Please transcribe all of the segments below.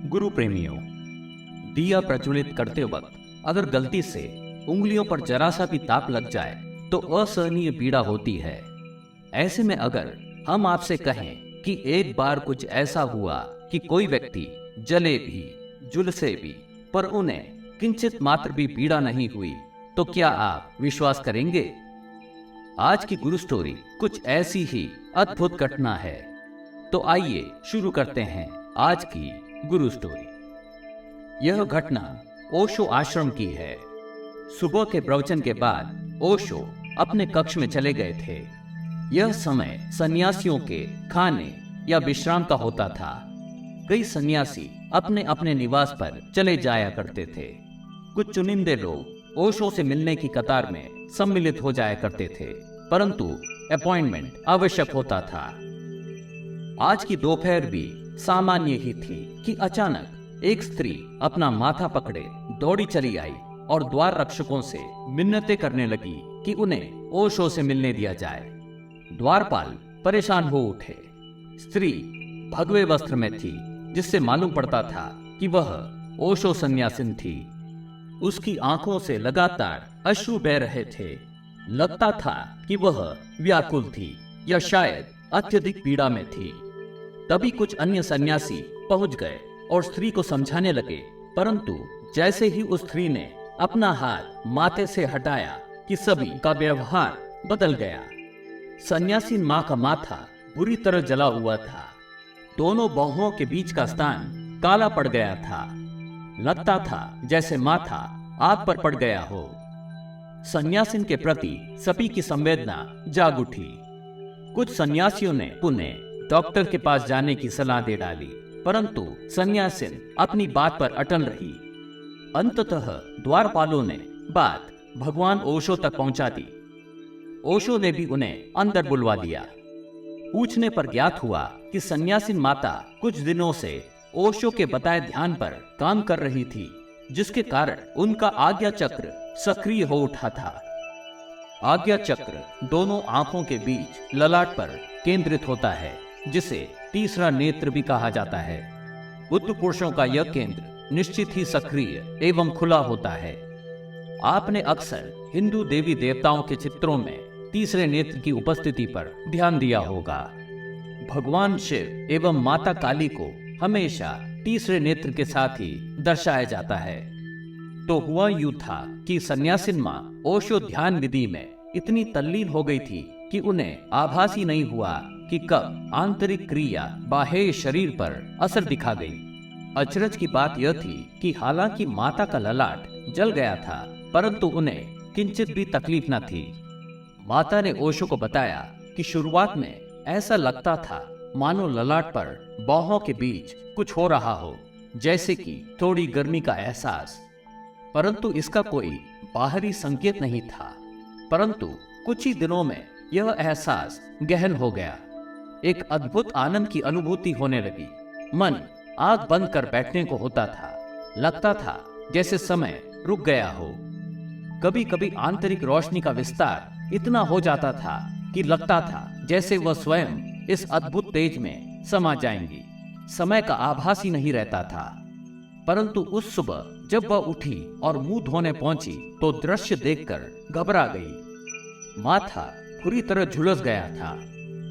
गुरु प्रेमियों, दिया प्रज्वलित करते वक्त अगर गलती से उंगलियों पर जरा सा भी ताप लग जाए तो असहनीय पीड़ा होती है। ऐसे में अगर हम आपसे कहें कि एक बार कुछ ऐसा हुआ कि कोई व्यक्ति जले भी, झुलसे भी, पर उन्हें किंचित मात्र भी पीड़ा नहीं हुई, तो क्या आप विश्वास करेंगे? आज की गुरु स्टोरी कुछ ऐसी ही अद्भुत घटना है। तो आइए शुरू करते हैं आज की गुरु स्टोरी। यह घटना ओशो आश्रम की है। सुबह के प्रवचन के बाद ओशो अपने कक्ष में चले गए थे। यह समय सन्यासियों के खाने या विश्राम का होता था। कई सन्यासी अपने अपने निवास पर चले जाया करते थे। कुछ चुनिंदे लोग ओशो से मिलने की कतार में सम्मिलित हो जाया करते थे, परंतु अपॉइंटमेंट आवश्यक होता था। आज की दोपहर भी सामान्य ही थी कि अचानक एक स्त्री अपना माथा पकड़े दौड़ी चली आई और द्वार रक्षकों से मिन्नतें करने लगी कि उन्हें ओशो से मिलने दिया जाए। द्वारपाल परेशान हो उठे। स्त्री भगवे वस्त्र में थी, जिससे मालूम पड़ता था कि वह ओशो सन्यासिन थी। उसकी आंखों से लगातार अश्रु बह रहे थे। लगता था कि वह व्याकुल थी या शायद अत्यधिक पीड़ा में थी। तभी कुछ अन्य सन्यासी पहुंच गए और स्त्री को समझाने लगे, परंतु जैसे ही उस स्त्री ने अपना हाथ माथे से हटाया कि सभी का व्यवहार बदल गया। सन्यासी मां का माथा बुरी तरह जला हुआ था। दोनों बाहों के बीच का स्थान काला पड़ गया था। लगता था जैसे माथा आग पर पड़ गया हो। सन्यासिन के प्रति सभी की संवेदना जाग उठी। कुछ सन्यासियों ने उन्हें डॉक्टर के पास जाने की सलाह दे डाली, परंतु सन्यासिन अपनी बात पर अटल रही। अंततः द्वारपालों ने बात भगवान ओशो तक पहुंचा दी। ओशो ने भी उन्हें अंदर बुलवा लिया। पूछने पर ज्ञात हुआ कि सन्यासिन माता कुछ दिनों से ओशो के बताए ध्यान पर काम कर रही थी, जिसके कारण उनका आज्ञा चक्र सक्रिय हो उठा था। आज्ञा चक्र दोनों आंखों के बीच ललाट पर केंद्रित होता है, जिसे तीसरा नेत्र भी कहा जाता है। बुद्ध पुरुषों का यह केंद्र निश्चित ही सक्रिय एवं खुला होता है। आपने अक्सर हिंदू देवी देवताओं के चित्रों में तीसरे नेत्र की उपस्थिति पर ध्यान दिया होगा। भगवान शिव एवं माता काली को हमेशा तीसरे नेत्र के साथ ही दर्शाया जाता है। तो हुआ यूं था कि सन्यासिन मां ओशो ध्यान विधि में इतनी तल्लीन हो गई थी कि उन्हें आभास ही नहीं हुआ कि कब आंतरिक क्रिया बाह्य शरीर पर असर दिखा गई। अचरज की बात यह थी कि हालांकि माता का ललाट जल गया था, परंतु उन्हें किंचित भी तकलीफ न थी। माता ने ओशो को बताया कि शुरुआत में ऐसा लगता था मानो ललाट पर बाहों के बीच कुछ हो रहा हो, जैसे कि थोड़ी गर्मी का एहसास, परंतु इसका कोई बाहरी संकेत नहीं था। परंतु कुछ ही दिनों में यह एहसास गहन हो गया। एक अद्भुत आनंद की अनुभूति होने लगी। मन आंख बंद कर बैठने को होता था। लगता था जैसे समय रुक गया हो। कभी कभी आंतरिक रोशनी का विस्तार इतना हो जाता था कि लगता था जैसे वह स्वयं इस अद्भुत तेज में समा जाएंगी। समय का आभास ही नहीं रहता था। परंतु उस सुबह जब वह उठी और मुंह धोने पहुंची तो दृश्य देखकर घबरा गई। माथा पूरी तरह झुलस गया था,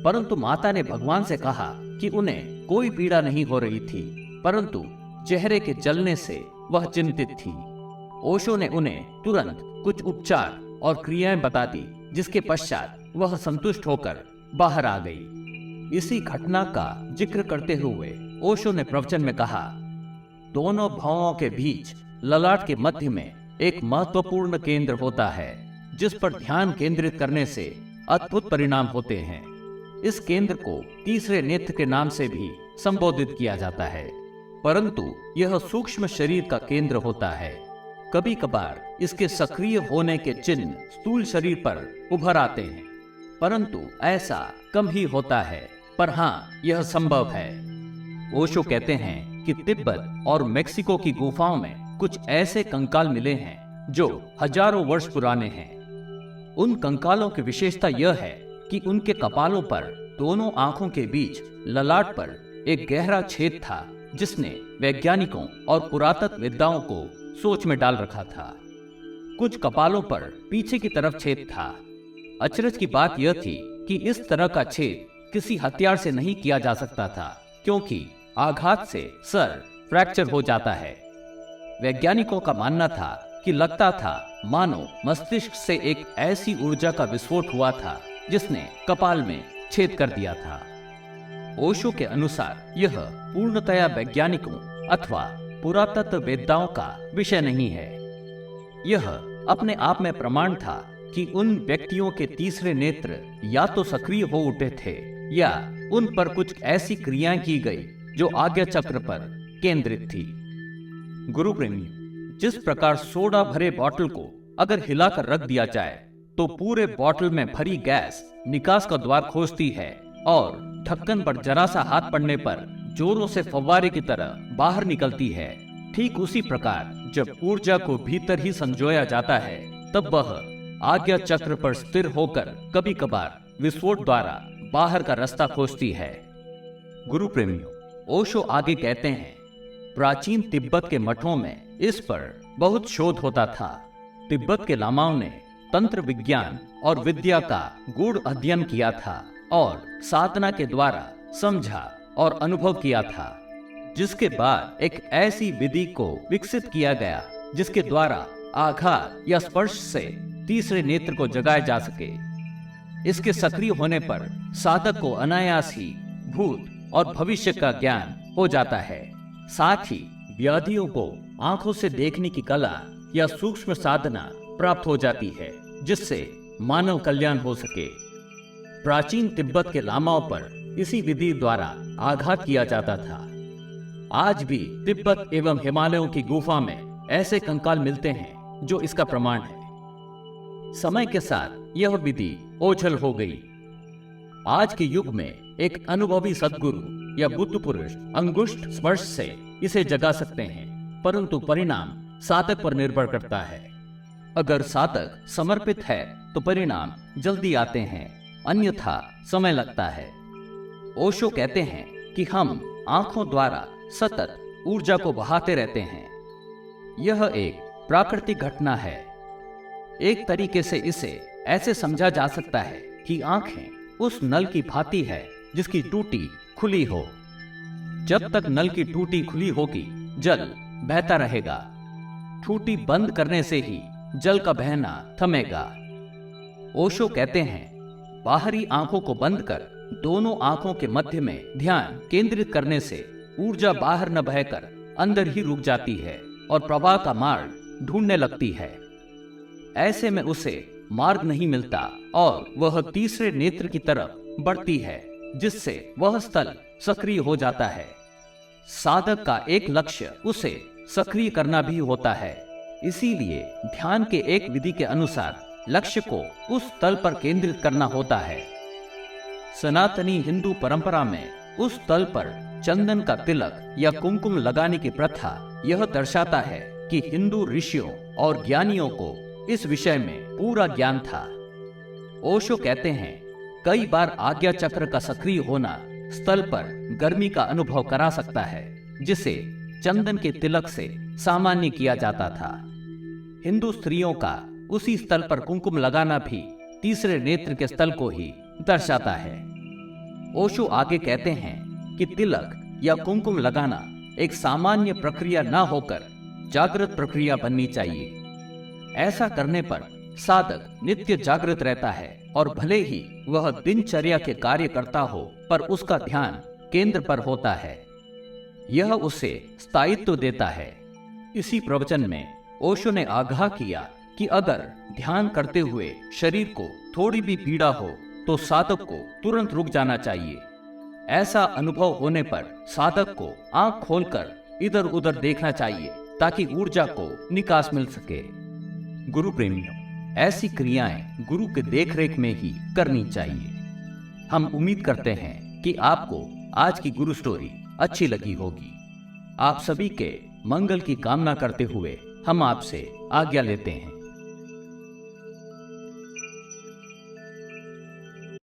परंतु माता ने भगवान से कहा कि उन्हें कोई पीड़ा नहीं हो रही थी, परंतु चेहरे के जलने से वह चिंतित थी। ओशो ने उन्हें तुरंत कुछ उपचार और क्रियाएं बता दी, जिसके पश्चात वह संतुष्ट होकर बाहर आ गई। इसी घटना का जिक्र करते हुए ओशो ने प्रवचन में कहा, दोनों भावों के बीच ललाट के मध्य में एक महत्वपूर्ण केंद्र होता है, जिस पर ध्यान केंद्रित करने से अद्भुत परिणाम होते हैं। इस केंद्र को तीसरे नेत्र के नाम से भी संबोधित किया जाता है, परंतु यह सूक्ष्म शरीर का केंद्र होता है। कभी कभार इसके सक्रिय होने के चिन्ह स्थूल शरीर पर उभर आते हैं, परंतु ऐसा कम ही होता है, पर हाँ, यह संभव है। ओशो कहते हैं कि तिब्बत और मेक्सिको की गुफाओं में कुछ ऐसे कंकाल मिले हैं जो हजारों वर्ष पुराने हैं। उन कंकालों की विशेषता यह है कि उनके कपालों पर दोनों आंखों के बीच ललाट पर एक गहरा छेद था, जिसने वैज्ञानिकों और पुरातत्वविद्ताओं को सोच में डाल रखा था। कुछ कपालों पर पीछे की तरफ छेद था। अचरज की बात यह थी कि इस तरह का छेद किसी हथियार से नहीं किया जा सकता था, क्योंकि आघात से सर फ्रैक्चर हो जाता है। वैज्ञानिकों का मानना था कि लगता था मानो मस्तिष्क से एक ऐसी ऊर्जा का विस्फोट हुआ था जिसने कपाल में छेद कर दिया था। ओशो के अनुसार यह पूर्णतया वैज्ञानिकों अथवा पुरातत्ववेत्ताओं का विषय नहीं है। यह अपने आप में प्रमाण था कि उन व्यक्तियों के तीसरे नेत्र या तो सक्रिय हो उठे थे या उन पर कुछ ऐसी क्रियाएं की गई जो आज्ञा चक्र पर केंद्रित थी। गुरु प्रेमियों, जिस प्रकार सोडा भरे बोतल को अगर हिलाकर रख दिया जाए तो पूरे बोतल में भरी गैस निकास का द्वार खोजती है और ढक्कन पर जरा सा हाथ पड़ने पर जोरों से फव्वारे की तरह बाहर निकलती है, ठीक उसी प्रकार जब ऊर्जा को भीतर ही संजोया जाता है तब वह आज्ञा चक्र पर स्थिर होकर कभी कभार विस्फोट द्वारा बाहर का रास्ता खोजती है। गुरु प्रेमियों, ओशो आगे कहते हैं, प्राचीन तिब्बत के मठों में इस पर बहुत शोध होता था। तिब्बत के लामाओं ने तंत्र विज्ञान और विद्या का गूढ़ अध्ययन किया था और साधना के द्वारा समझा और अनुभव किया था, जिसके बाद एक ऐसी विधि को विकसित किया गया जिसके द्वारा आघात या स्पर्श से तीसरे नेत्र को जगाया जा सके। इसके सक्रिय होने पर साधक को अनायास ही भूत और भविष्य का ज्ञान हो जाता है। साथ ही व्याधियों को आंखों से देखने की कला या सूक्ष्म साधना प्राप्त हो जाती है, जिससे मानव कल्याण हो सके। प्राचीन तिब्बत के लामाओं पर इसी विधि द्वारा आघात किया जाता था। आज भी तिब्बत एवं हिमालयों की गुफा में ऐसे कंकाल मिलते हैं जो इसका प्रमाण है। समय के साथ यह विधि ओझल हो गई। आज के युग में एक अनुभवी सद्गुरु या बुद्ध पुरुष अंगुष्ठ स्पर्श से इसे जगा सकते हैं, परंतु परिणाम साधक पर निर्भर करता है। अगर साधक समर्पित है तो परिणाम जल्दी आते हैं, अन्यथा समय लगता है। ओशो कहते हैं कि हम आंखों द्वारा सतत ऊर्जा को बहाते रहते हैं। यह एक प्राकृतिक घटना है। एक तरीके से इसे ऐसे समझा जा सकता है कि आंखें उस नल की भांति है जिसकी टूटी खुली हो। जब तक नल की टूटी खुली होगी, जल बहता रहेगा। टूटी बंद करने से ही जल का बहना थमेगा। ओशो कहते हैं, बाहरी आंखों को बंद कर दोनों आंखों के मध्य में ध्यान केंद्रित करने से ऊर्जा बाहर न बहकर अंदर ही रुक जाती है और प्रवाह का मार्ग ढूंढने लगती है। ऐसे में उसे मार्ग नहीं मिलता और वह तीसरे नेत्र की तरफ बढ़ती है, जिससे वह स्थल सक्रिय हो जाता है। साधक का एक लक्ष्य उसे सक्रिय करना भी होता है। इसीलिए ध्यान के एक विधि के अनुसार लक्ष्य को उस स्थल पर केंद्रित करना होता है। सनातनी हिंदू परंपरा में उस स्थल पर चंदन का तिलक या कुमकुम लगाने की प्रथा यह दर्शाता है कि हिंदू ऋषियों और ज्ञानियों को इस विषय में पूरा ज्ञान था। ओशो कहते हैं, कई बार आज्ञा चक्र का सक्रिय होना स्थल पर गर्मी का अनुभव करा सकता है, जिसे चंदन के तिलक से सामान्य किया जाता था। हिंदू स्त्रियों का उसी स्थल पर कुमकुम लगाना भी तीसरे नेत्र के स्थल को ही दर्शाता है। ओशो आगे कहते हैं कि तिलक या कुमकुम लगाना एक सामान्य प्रक्रिया न होकर जागृत प्रक्रिया बननी चाहिए। ऐसा करने पर साधक नित्य जागृत रहता है और भले ही वह दिनचर्या के कार्य करता हो, पर उसका ध्यान केंद्र पर होता है। यह उसे स्थायित्व देता है। इसी प्रवचन में ओशो ने आगाह किया कि अगर ध्यान करते हुए शरीर को थोड़ी भी पीड़ा हो तो साधक को तुरंत रुक जाना चाहिए। ऐसा अनुभव होने पर साधक को आंख खोलकर इधर उधर देखना चाहिए ताकि ऊर्जा को निकास मिल सके। गुरु प्रेमियों, ऐसी क्रियाएं गुरु के देखरेख में ही करनी चाहिए। हम उम्मीद करते हैं कि आपको आज की गुरु स्टोरी अच्छी लगी होगी। आप सभी के मंगल की कामना करते हुए हम आपसे आज्ञा लेते हैं।